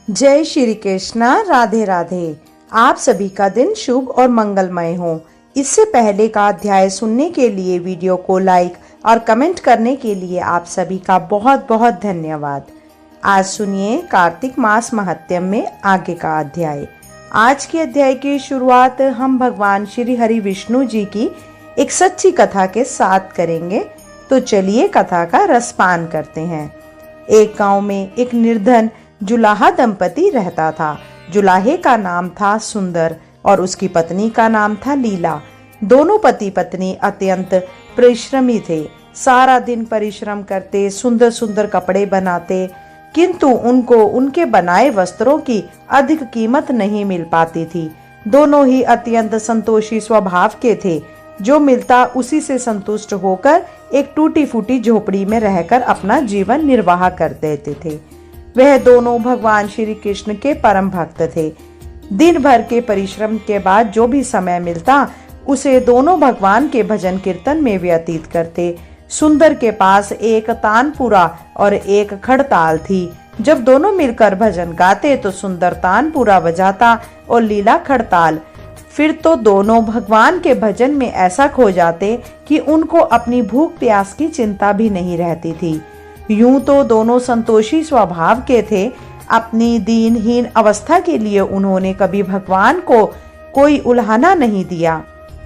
जय श्री कृष्णा। राधे राधे। आप सभी का दिन शुभ और मंगलमय हो। इससे पहले का अध्याय सुनने के लिए वीडियो को लाइक और कमेंट करने के लिए आप सभी का बहुत बहुत धन्यवाद। आज सुनिए कार्तिक मास महत्म में आगे का अध्याय। आज के अध्याय की शुरुआत हम भगवान श्री हरि विष्णु जी की एक सच्ची कथा के साथ करेंगे। तो चलिए कथा का रसपान करते हैं। एक गांव में एक निर्धन जुलाहा दंपति रहता था। जुलाहे का नाम था सुंदर और उसकी पत्नी का नाम था लीला। दोनों पति पत्नी अत्यंत परिश्रमी थे। सारा दिन परिश्रम करते, सुंदर सुंदर कपड़े बनाते, किंतु उनको उनके बनाए वस्त्रों की अधिक कीमत नहीं मिल पाती थी। दोनों ही अत्यंत संतोषी स्वभाव के थे। जो मिलता उसी से संतुष्ट होकर एक टूटी फूटी झोपड़ी में रहकर अपना जीवन निर्वाह कर देते थे। वह दोनों भगवान श्री कृष्ण के परम भक्त थे। दिन भर के परिश्रम के बाद जो भी समय मिलता उसे दोनों भगवान के भजन कीर्तन में व्यतीत करते। सुंदर के पास एक तानपुरा और एक खड़ताल थी। जब दोनों मिलकर भजन गाते तो सुंदर तानपुरा बजाता और लीला खड़ताल। फिर तो दोनों भगवान के भजन में ऐसा खो जाते कि उनको अपनी भूख प्यास की चिंता भी नहीं रहती थी। यूं तो दोनों संतोषी स्वभाव के थे। अपनी दीनहीन अवस्था के लिए उन्होंने कभी भगवान को कोई उल्हाना नहीं दिया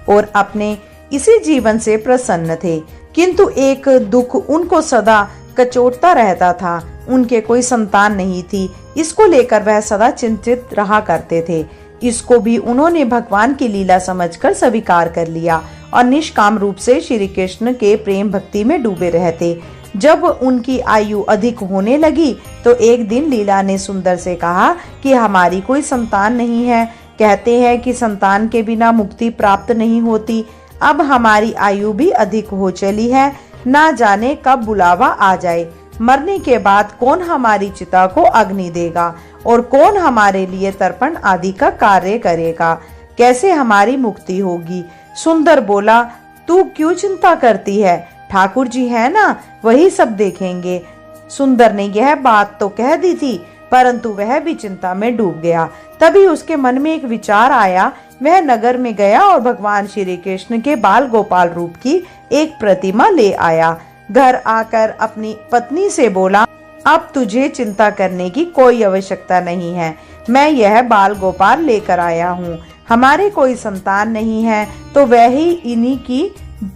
और अपने इसी जीवन से प्रसन्न थे। किंतु एक दुख उनको सदा कचोटता रहता था। उनके कोई संतान नहीं थी। इसको लेकर वह सदा चिंतित रहा करते थे। इसको भी उन्होंने भगवान की लीला समझकर स्वीकार कर लिया और निष्काम रूप से श्री कृष्ण के प्रेम भक्ति में डूबे रहते। जब उनकी आयु अधिक होने लगी तो एक दिन लीला ने सुंदर से कहा कि हमारी कोई संतान नहीं है। कहते हैं कि संतान के बिना मुक्ति प्राप्त नहीं होती। अब हमारी आयु भी अधिक हो चली है, ना जाने कब बुलावा आ जाए। मरने के बाद कौन हमारी चिता को अग्नि देगा और कौन हमारे लिए तर्पण आदि का कार्य करेगा। कैसे हमारी मुक्ति होगी। सुंदर बोला, तू क्यों चिंता करती है, ठाकुर जी है ना, वही सब देखेंगे। सुंदर ने यह बात तो कह दी थी, परंतु वह भी चिंता में डूब गया। तभी उसके मन में एक विचार आया। वह नगर में गया और भगवान श्री कृष्ण के बाल गोपाल रूप की एक प्रतिमा ले आया। घर आकर अपनी पत्नी से बोला, अब तुझे चिंता करने की कोई आवश्यकता नहीं है। मैं यह बाल गोपाल लेकर आया हूँ। हमारे कोई संतान नहीं है तो वह ही इन्हीं की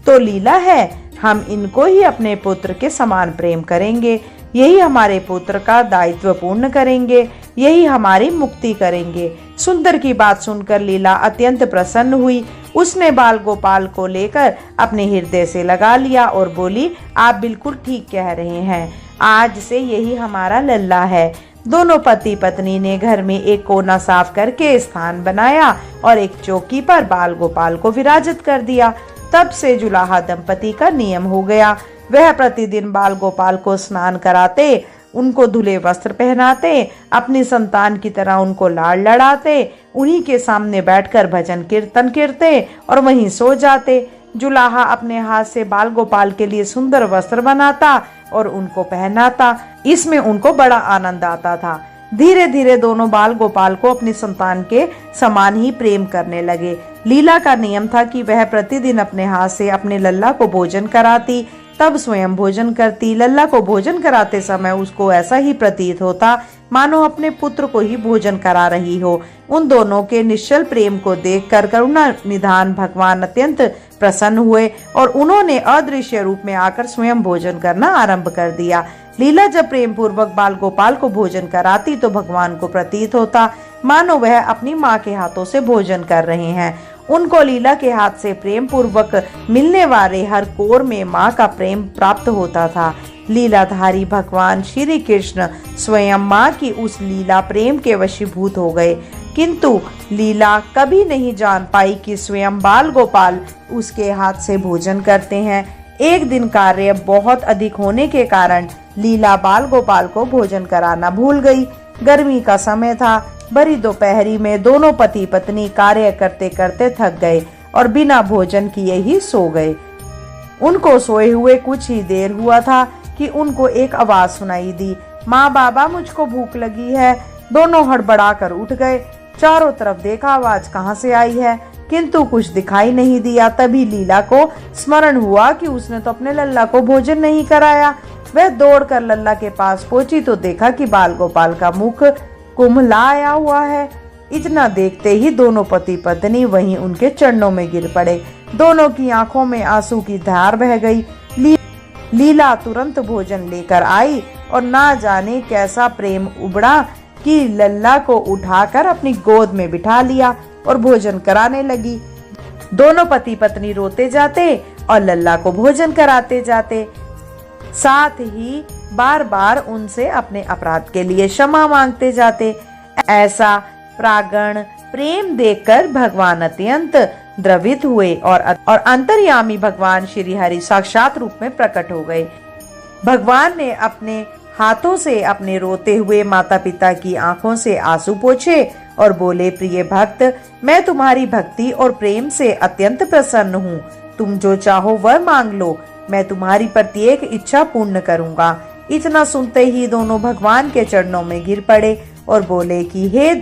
तो लीला है। हम इनको ही अपने पुत्र के समान प्रेम करेंगे। यही हमारे पुत्र का दायित्व पूर्ण करेंगे। यही हमारी मुक्ति करेंगे। सुंदर की बात सुनकर लीला अत्यंत प्रसन्न हुई। उसने बाल गोपाल को लेकर अपने हृदय से लगा लिया और बोली, आप बिल्कुल ठीक कह रहे हैं। आज से यही हमारा लल्ला है। दोनों पति पत्नी ने घर में एक कोना साफ करके स्थान बनाया और एक चौकी पर बाल गोपाल को विराजित कर दिया। तब से जुलाहा दंपति का नियम हो गया। वह प्रतिदिन बाल गोपाल को स्नान कराते, उनको धुले वस्त्र पहनाते, अपनी संतान की तरह उनको लाड़ लड़ाते, उन्हीं के सामने बैठकर भजन कीर्तन करते और वहीं सो जाते। जुलाहा अपने हाथ से बाल गोपाल के लिए सुंदर वस्त्र बनाता और उनको पहनाता। इसमें उनको बड़ा आनंद आता था। धीरे धीरे दोनों बाल गोपाल को अपनी संतान के समान ही प्रेम करने लगे। लीला का नियम था कि वह प्रतिदिन अपने हाथ से अपने लल्ला को भोजन कराती, तब स्वयं भोजन करती। लल्ला को भोजन कराते समय उसको ऐसा ही प्रतीत होता मानो अपने पुत्र को ही भोजन करा रही हो। उन दोनों के निश्चल प्रेम को देखकर करुणा निधान भगवान अत्यंत प्रसन्न हुए और उन्होंने अदृश्य रूप में आकर स्वयं भोजन करना आरंभ कर दिया। लीला जब प्रेम पूर्वक बाल गोपाल को भोजन कराती तो भगवान को प्रतीत होता मानो वह अपनी माँ के हाथों से भोजन कर रहे हैं। उनको लीला के हाथ से प्रेम पूर्वक मिलने वाले हर कोर में माँ का प्रेम प्राप्त होता था। लीलाधारी भगवान श्री कृष्ण स्वयं माँ की उस लीला प्रेम के वशीभूत हो गए। किंतु लीला कभी नहीं जान पाई कि स्वयं बाल गोपाल उसके हाथ से भोजन करते हैं। एक दिन कार्य बहुत अधिक होने के कारण लीला बाल गोपाल को भोजन कराना भूल गई। गर्मी का समय था। भरी दोपहरी में दोनों पति पत्नी कार्य करते करते थक गए और बिना भोजन किए ही सो गए। उनको सोए हुए कुछ ही देर हुआ था कि उनको एक आवाज सुनाई दी, माँ बाबा मुझको भूख लगी है। दोनों हड़बड़ाकर उठ गए। चारों तरफ देखा आवाज कहाँ से आई है, किंतु कुछ दिखाई नहीं दिया। तभी लीला को स्मरण हुआ कि उसने तो अपने लल्ला को भोजन नहीं कराया। वह दौड़कर लल्ला के पास पहुंची तो देखा कि बाल गोपाल का मुख कुम्हलाया हुआ है। इतना देखते ही दोनों पति पत्नी वहीं उनके चरणों में गिर पड़े। दोनों की आंखों में आंसू की धार बह गई। लीला तुरंत भोजन लेकर आई और ना जाने कैसा प्रेम उबड़ा कि लल्ला को उठाकर अपनी गोद में बिठा लिया और भोजन कराने लगी। दोनों पति पत्नी रोते जाते और लल्ला को भोजन कराते जाते, साथ ही बार बार उनसे अपने अपराध के लिए क्षमा मांगते जाते। ऐसा प्रागण प्रेम देखकर भगवान अत्यंत द्रवित हुए और अंतर्यामी भगवान श्री हरि साक्षात रूप में प्रकट हो गए। भगवान ने अपने हाथों से अपने रोते हुए माता पिता की आंखों से आंसू पोंछे और बोले, प्रिय भक्त, मैं तुम्हारी भक्ति और प्रेम से अत्यंत प्रसन्न हूँ। तुम जो चाहो वह मांग लो, मैं तुम्हारी प्रत्येक इच्छा पूर्ण करूँगा। इतना सुनते ही दोनों भगवान के चरणों में गिर पड़े और बोले कि हे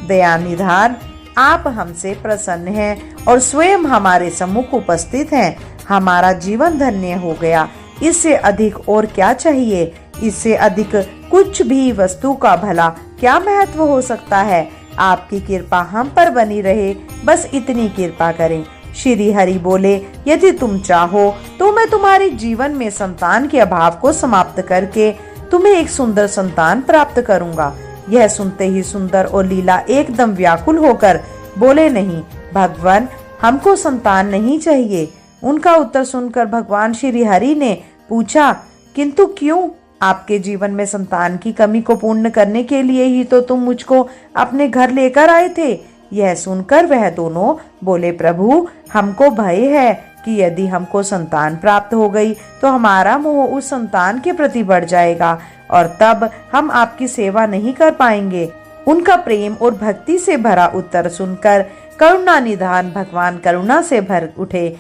दयानिधान, आप हमसे प्रसन्न हैं और स्वयं हमारे सम्मुख उपस्थित हैं। हमारा जीवन धन्य हो गया। इससे अधिक और क्या चाहिए? इससे अधिक कुछ भी वस्तु का भला क्या महत्व हो सकता है? आपकी कृपा हम पर बनी रहे, बस इतनी कृपा करें। श्री हरि बोले, यदि तुम चाहो तो मैं तुम्हारे जीवन में संतान के अभाव को समाप्त करके तुम्हें एक सुंदर संतान प्राप्त करूंगा। यह सुनते ही सुंदर और लीला एकदम व्याकुल होकर बोले, नहीं भगवान, हमको संतान नहीं चाहिए। उनका उत्तर सुनकर भगवान श्री हरि ने पूछा, किंतु क्यों? आपके जीवन में संतान की कमी को पूर्ण करने के लिए ही तो तुम मुझको अपने घर लेकर आए थे। यह सुनकर वह दोनों बोले, प्रभु, हमको भय है कि यदि हमको संतान प्राप्त हो गई तो हमारा मोह उस संतान के प्रति बढ़ जाएगा और तब हम आपकी सेवा नहीं कर पाएंगे। उनका प्रेम और भक्ति से भरा उत्तर सुनकर करुणा निधान भगवान करुणा से भर उठे।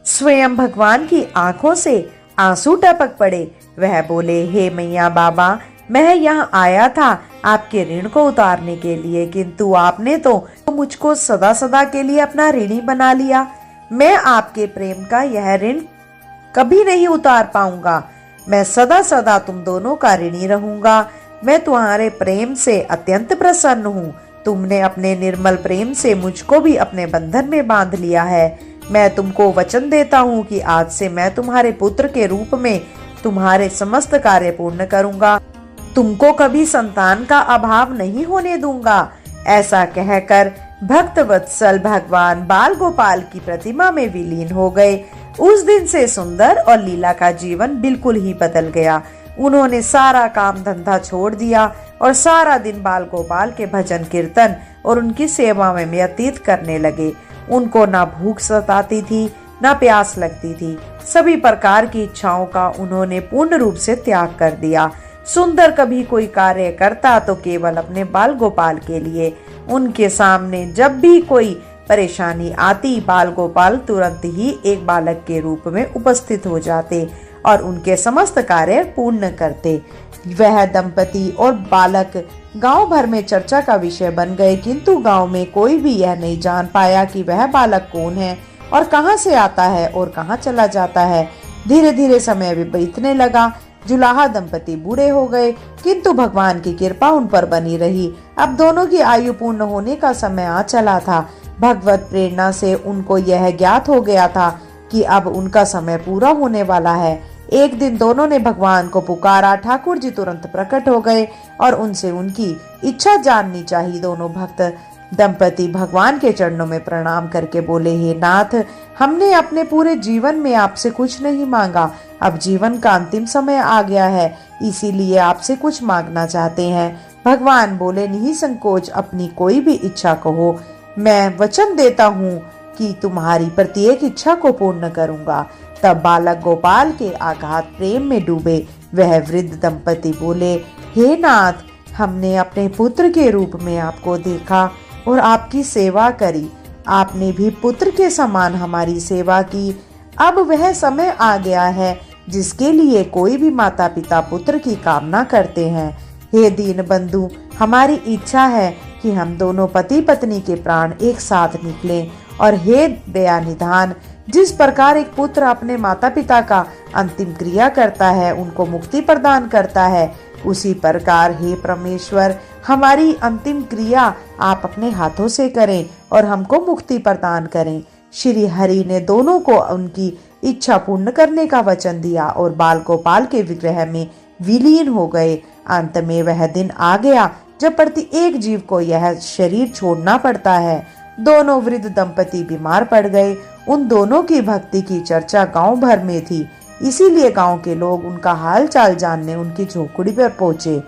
स्वयं भगवान की आंखों से आंसू टपक पड़े। वह बोले, हे मैया बाबा, मैं यहाँ आया था आपके ऋण को उतारने के लिए, किंतु आपने तो मुझको सदा सदा के लिए अपना ऋणी बना लिया। मैं आपके प्रेम का यह ऋण कभी नहीं उतार पाऊंगा। मैं सदा सदा तुम दोनों का ऋणी रहूंगा। मैं तुम्हारे प्रेम से अत्यंत प्रसन्न हूँ। तुमने अपने निर्मल प्रेम से मुझको भी अपने बंधन में बांध लिया है। मैं तुमको वचन देता हूँ कि आज से मैं तुम्हारे पुत्र के रूप में तुम्हारे समस्त कार्य पूर्ण करूंगा। तुमको कभी संतान का अभाव नहीं होने दूंगा। ऐसा कहकर भक्त वत्सल भगवान बाल गोपाल की प्रतिमा में विलीन हो गए। उस दिन से सुंदर और लीला का जीवन बिल्कुल ही बदल गया। उन्होंने सारा काम धंधा छोड़ दिया और सारा दिन बाल गोपाल के भजन कीर्तन और उनकी सेवा में व्यतीत करने लगे। उनको ना भूख सताती थी, ना प्यास लगती थी। सभी प्रकार की इच्छाओं का उन्होंने पूर्ण रूप से त्याग कर दिया। सुंदर कभी कोई कार्य करता तो केवल अपने बाल गोपाल के लिए। उनके सामने जब भी कोई परेशानी आती, बाल गोपाल तुरंत ही एक बालक के रूप में उपस्थित हो जाते और उनके समस्त कार्य पूर्ण करते। वह दंपति और बालक गांव भर में चर्चा का विषय बन गए, किंतु गांव में कोई भी यह नहीं जान पाया कि वह बालक कौन है और कहां से आता है और कहां चला जाता है। धीरे धीरे समय भी बीतने लगा। जुलाहा दंपति बूढ़े हो गए, किंतु भगवान की कृपा उन पर बनी रही। अब दोनों की आयु पूर्ण होने का समय आ चला था। भगवत प्रेरणा से उनको यह ज्ञात हो गया था कि अब उनका समय पूरा होने वाला है। एक दिन दोनों ने भगवान को पुकारा। ठाकुर जी तुरंत प्रकट हो गए और उनसे उनकी इच्छा जाननी चाहिए। दोनों भक्त दंपति भगवान के चरणों में प्रणाम करके बोले, हे नाथ, हमने अपने पूरे जीवन में आपसे कुछ नहीं मांगा। अब जीवन का अंतिम समय आ गया है, इसीलिए आपसे कुछ मांगना चाहते हैं। भगवान बोले, निसंकोच अपनी कोई भी इच्छा कहो, मैं वचन देता हूँ कि तुम्हारी प्रत्येक इच्छा को पूर्ण करूंगा। तब बालक गोपाल के आघात प्रेम में डूबे। वह वृद्ध दंपति बोले, हे नाथ, हमने अपने पुत्र के रूप में आपको देखा और आपकी सेवा करी। आपने भी पुत्र के समान हमारी सेवा की। अब वह समय आ गया है जिसके लिए कोई भी माता पिता पुत्र की कामना करते हैं, हे दीन बंधु, हमारी इच्छा है कि हम दोनों पति पत्नी के प्राण एक साथ निकलें। और हे दया निधान, जिस प्रकार एक पुत्र अपने माता पिता का अंतिम क्रिया करता है, उनको मुक्ति प्रदान करता है, उसी प्रकार हे परमेश्वर, हमारी अंतिम क्रिया आप अपने हाथों से करें और हमको मुक्ति प्रदान करें। श्री हरि ने दोनों को उनकी इच्छा पूर्ण करने का वचन दिया और बाल गोपाल के विग्रह में विलीन हो गए। अंत में वह दिन आ गया जब प्रत्येक जीव को यह शरीर छोड़ना पड़ता है। दोनों वृद्ध दंपति बीमार पड़ गए। उन दोनों की भक्ति की चर्चा गांव भर में थी, इसीलिए गांव के लोग उनका हाल चाल जानने उनकी झोपड़ी पर पहुंचे।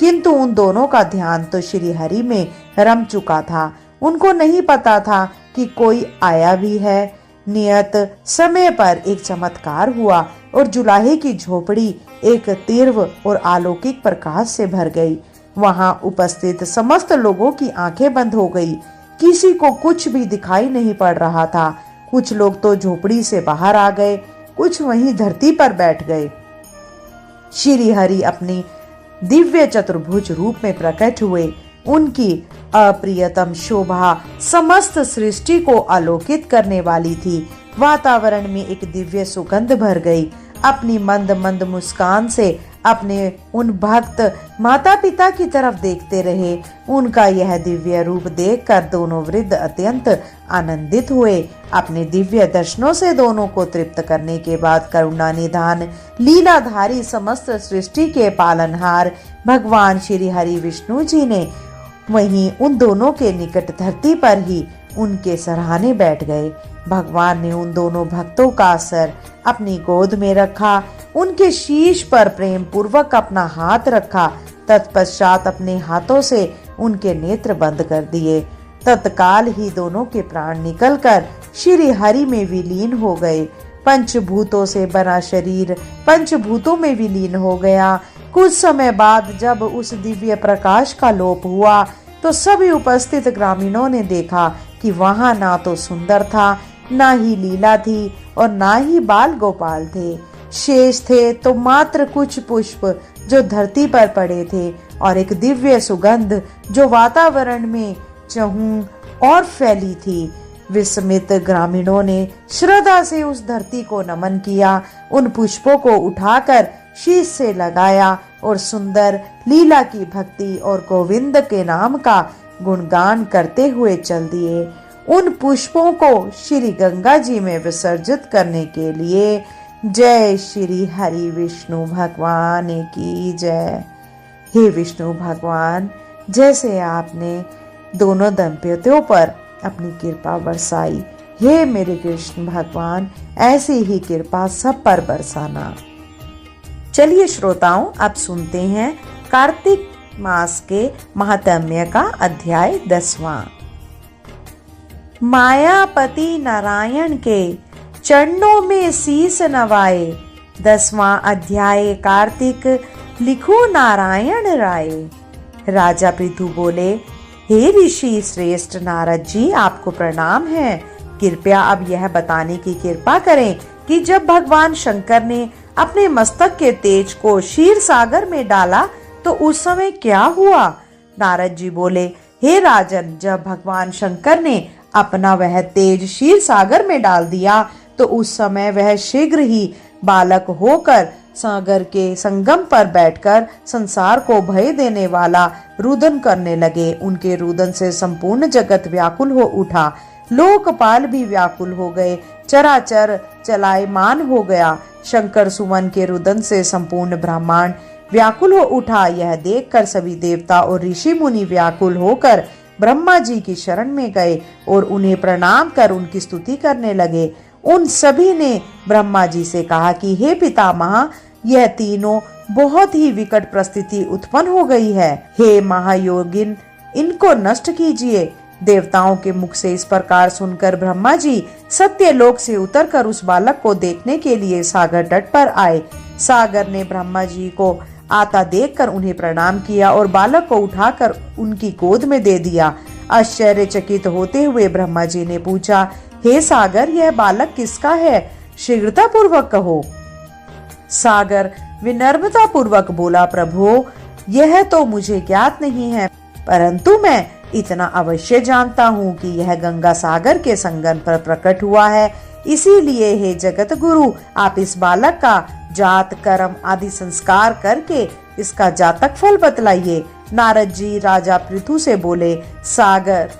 किंतु उन दोनों का ध्यान तो श्री हरि में रम चुका था। उनको नहीं पता था कि कोई आया भी है। नियत समय पर एक चमत्कार हुआ और जुलाहे की झोपड़ी एक तीव्र और अलौकिक प्रकाश से भर गई। वहां उपस्थित समस्त लोगों की आंखें बंद हो गई। किसी को कुछ भी दिखाई नहीं पड़ रहा था। कुछ लोग तो झोपड़ी से बाहर आ गए, कुछ वहीं धरती पर बैठ गए। श्री हरि अपनी दिव्य चतुर्भुज रूप में प्रकट हुए। उनकी अप्रियतम शोभा समस्त सृष्टि को आलोकित करने वाली थी। वातावरण में एक दिव्य सुगंध भर गई। अपनी मंद मंद मुस्कान से अपने उन भक्त माता पिता की तरफ देखते रहे। उनका यह दिव्य रूप देखकर दोनों वृद्ध अत्यंत आनंदित हुए। अपने दिव्य दर्शनों से दोनों को तृप्त करने के बाद करुणा निधान लीलाधारी समस्त सृष्टि के पालनहार भगवान श्री हरि विष्णु जी ने वहीं उन दोनों के निकट धरती पर ही उनके सराहने बैठ गए। भगवान ने उन दोनों भक्तों का सर अपनी गोद में रखा, उनके शीश पर प्रेम पूर्वक अपना हाथ रखा। तत्पश्चात अपने हाथों से उनके नेत्र बंद कर दिए। तत्काल ही दोनों के प्राण निकलकर श्री हरि में विलीन हो गए। पंचभूतों से बना शरीर पंचभूतों में विलीन हो गया। कुछ समय बाद जब उस दिव्य प्रकाश का लोप हुआ तो सभी उपस्थित ग्रामीणों ने देखा कि वहां ना तो सुंदर था, ना ही लीला थी और ना ही बाल गोपाल थे। शेष थे तो मात्र कुछ पुष्प जो धरती पर पड़े थे और एक दिव्य सुगंध जो वातावरण में चहूं और फैली थी। विस्मित ग्रामीणों ने श्रद्धा से उस धरती को नमन किया। उन पुष्पों को उठाकर शीश से लगाया और सुंदर लीला की भक्ति और गोविंद के नाम का गुणगान करते हुए चल दिए। उन पुष्पों को श्री गंगा जी में विसर्जित करने के लिए जय श्री हरि विष्णु भगवान की जय। हे विष्णु भगवान, जैसे आपने दोनों दंपतियों पर अपनी कृपा बरसाई, हे मेरे कृष्ण भगवान, ऐसी ही कृपा सब पर बरसाना। चलिए श्रोताओं, अब सुनते हैं कार्तिक मास के महात्म्य का अध्याय 10वां। मायापति नारायण के चरणों में शीस नवाए। 10वां अध्याय कार्तिक लिखो नारायण राय। राजा पृथु बोले, हे ऋषि श्रेष्ठ नारद जी, आपको प्रणाम है। कृपया अब यह बताने की कृपा करें कि जब भगवान शंकर ने अपने मस्तक के तेज को क्षीर सागर में डाला तो उस समय क्या हुआ? नारद जी बोले, हे राजन, जब भगवान शंकर ने अपना वह तेज क्षीर सागर में डाल दिया तो उस समय वह शीघ्र ही बालक होकर सागर के संगम पर बैठकर संसार को भय देने वाला रुदन करने लगे। उनके रुदन से संपूर्ण जगत व्याकुल हो उठा। लोकपाल भी व्याकुल हो गए। चराचर चलायमान हो गया। शंकर सुमन के रुदन से संपूर्ण ब्रह्मांड व्याकुल हो उठा। यह देखकर सभी देवता और ऋषि मुनि व्याकुल होकर ब्रह्मा जी की शरण में गए और उन्हें प्रणाम कर उनकी स्तुति करने लगे। उन सभी ने ब्रह्मा जी से कहा कि हे पितामह, यह तीनों बहुत ही विकट परिस्थिति उत्पन्न हो गई है। हे महायोगिन, इनको नष्ट कीजिए। देवताओं के मुख से इस प्रकार सुनकर ब्रह्मा जी सत्यलोक से उतरकर उस बालक को देखने के लिए सागर तट पर आए। सागर ने ब्रह्मा जी को आता देखकर उन्हें प्रणाम किया और बालक को उठाकर उनकी गोद में दे दिया। आश्चर्यचकित होते हुए ब्रह्मा जी ने पूछा, हे सागर, यह बालक किसका है? शीघ्रता पूर्वक कहो। सागर विनम्रता पूर्वक बोला, प्रभु, यह तो मुझे ज्ञात नहीं है, परंतु मैं इतना अवश्य जानता हूँ कि यह गंगा सागर के संगम पर प्रकट हुआ है। इसीलिए हे जगत गुरु, आप इस बालक का जात कर्म आदि संस्कार करके इसका जातक फल बतलाइए। नारद जी राजा पृथु से बोले। सागर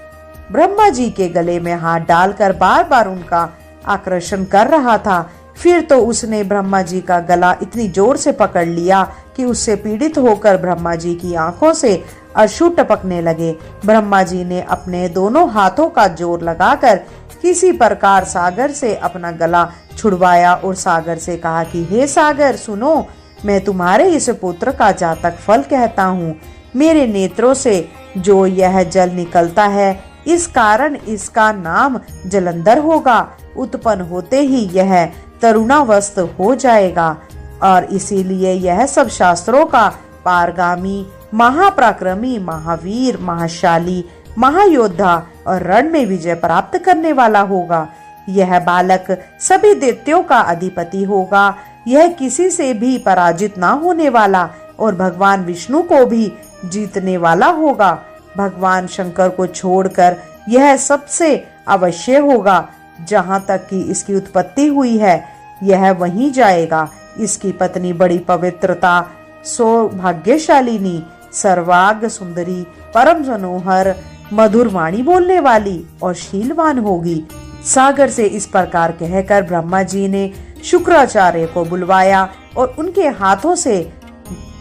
ब्रह्मा जी के गले में हाथ डालकर बार बार उनका आकर्षण कर रहा था। फिर तो उसने ब्रह्मा जी का गला इतनी जोर से पकड़ लिया कि उससे पीड़ित होकर ब्रह्मा जी की आंखों से अश्रु टपकने लगे। ब्रह्मा जी ने अपने दोनों हाथों का जोर लगाकर किसी प्रकार सागर से अपना गला छुड़वाया और सागर से कहा कि हे सागर सुनो, मैं तुम्हारे इस पुत्र का जातक फल कहता हूँ। मेरे नेत्रों से जो यह जल निकलता है, इस कारण इसका नाम जलंधर होगा। उत्पन्न होते ही यह तरुणावस्थ हो जाएगा और इसीलिए यह सब शास्त्रों का पारगामी, महापराक्रमी, महावीर, महाशाली, महायोद्धा और रण में विजय प्राप्त करने वाला होगा। यह बालक सभी दैत्यों का अधिपति होगा। यह किसी से भी पराजित ना होने वाला और भगवान विष्णु को भी जीतने वाला होगा। भगवान शंकर को छोड़कर यह सबसे अवश्य होगा। जहाँ तक कि इसकी उत्पत्ति हुई है, यह वहीं जाएगा। इसकी पत्नी बड़ी पवित्रता, सौभाग्यशालिनी, सर्वांग सुंदरी, परम मनोहर, मधुर वाणी बोलने वाली और शीलवान होगी। सागर से इस प्रकार कहकर ब्रह्मा जी ने शुक्राचार्य को बुलवाया और उनके हाथों से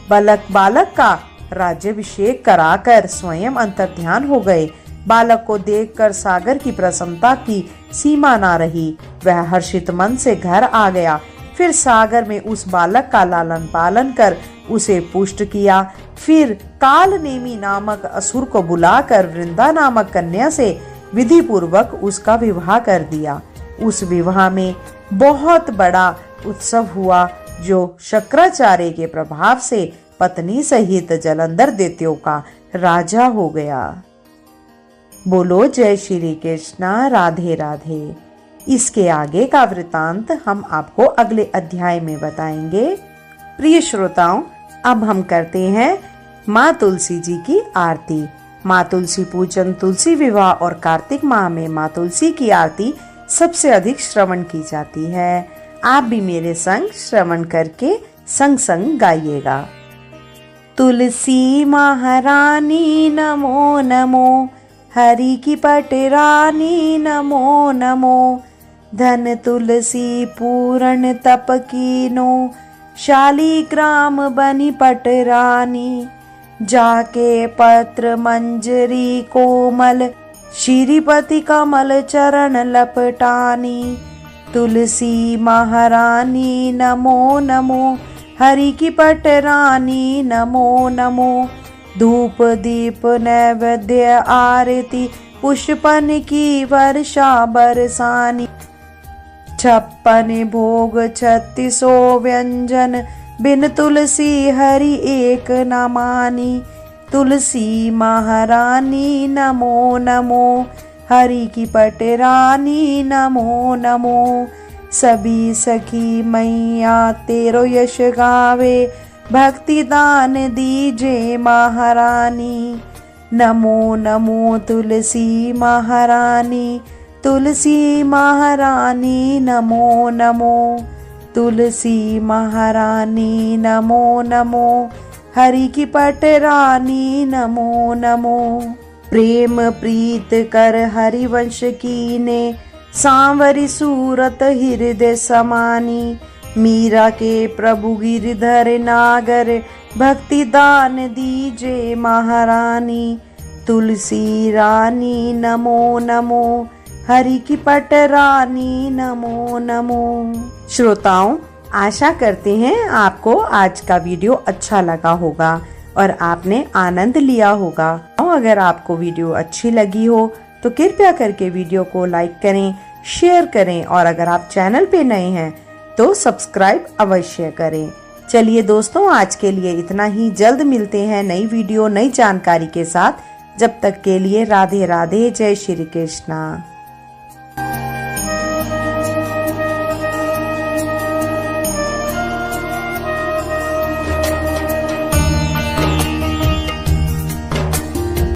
बालक का राज्याभिषेक कराकर स्वयं अंतर्ध्यान हो गए। बालक को देखकर सागर की प्रसन्नता की सीमा ना रही। वह हर्षित मन से घर आ गया। फिर सागर में उस बालक का लालन पालन कर उसे पुष्ट किया। फिर कालनेमी नामक असुर को बुलाकर वृंदा नामक कन्या से विधि पूर्वक उसका विवाह कर दिया। उस विवाह में बहुत बड़ा उत्सव हुआ, जो शंकराचार्य के प्रभाव से पत्नी सहित जलंधर दैत्यों का राजा हो गया। बोलो जय श्री कृष्णा, राधे राधे। इसके आगे का वृतांत हम आपको अगले अध्याय में बताएंगे। प्रिय श्रोताओं, अब हम करते हैं माँ तुलसी जी की आरती। माँ तुलसी पूजन, तुलसी विवाह और कार्तिक माह में माँ तुलसी की आरती सबसे अधिक श्रवण की जाती है। आप भी मेरे संग श्रवण करके संग संग गाइएगा। तुलसी महारानी नमो नमो, हरि की पटरानी नमो नमो। धन तुलसी पूर्ण तप कीनो, शालिग्राम बनी पटरानी। जाके पत्र मंजरी कोमल, श्रीपति कमल चरण लपटानी। तुलसी महारानी नमो नमो, हरि की पटरानी नमो नमो। धूप दीप नैवेद्य आरती, पुष्पन की वर्षा बरसानी। 56 भोग 36 व्यंजन, बिन तुलसी हरि एक न मानी। तुलसी महारानी नमो नमो, हरि की पटरानी नमो नमो। सभी सखी मैया तेरो यश गावे, भक्ति दान दीजे महारानी। नमो नमो तुलसी महारानी, तुलसी महारानी नमो नमो। तुलसी महारानी नमो नमो, हरि की पटरानी नमो नमो। प्रेम प्रीत कर हरिवंश कीने, सांवरी सूरत हृदय समानी। मीरा के प्रभु गिरधर नागर, भक्ति दान दीजे महारानी। तुलसी रानी नमो नमो, हरि की पटरानी नमो नमो। श्रोताओं, आशा करते हैं आपको आज का वीडियो अच्छा लगा होगा और आपने आनंद लिया होगा। अगर आपको वीडियो अच्छी लगी हो तो कृपया करके वीडियो को लाइक करें, शेयर करें और अगर आप चैनल पे नए हैं तो सब्सक्राइब अवश्य करें। चलिए दोस्तों, आज के लिए इतना ही। जल्द मिलते हैं नई वीडियो, नई जानकारी के साथ। जब तक के लिए राधे राधे, जय श्री कृष्णा।